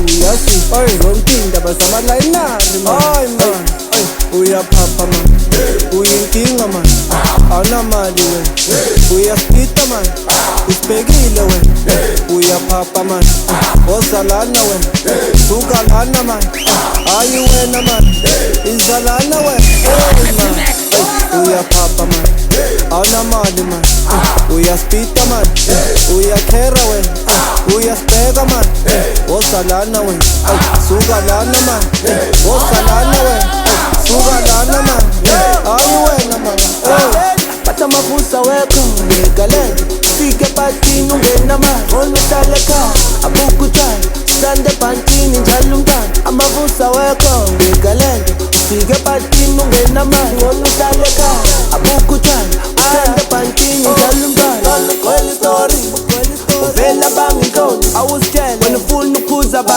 yazi zonke indaba zamalayinari man uyaphapha man uyinkinga man awunamali wena uyaskita man usibhekile wena uyaphapha man ozalana wena sukalana man ayi wena man izalana wena uyaphapha man awunamali man uyaspita man uyakhera wena uyasibheka man ozalana wena sukalana man ozalana wena sukalana man ayi wena man Pata mafusa weko ngegalende Fike patini ungena man Oluhlale ekhaya abuku utshwala Sande pantini njalo umntwana Amafusa weko ngegalende Fike patini ungena man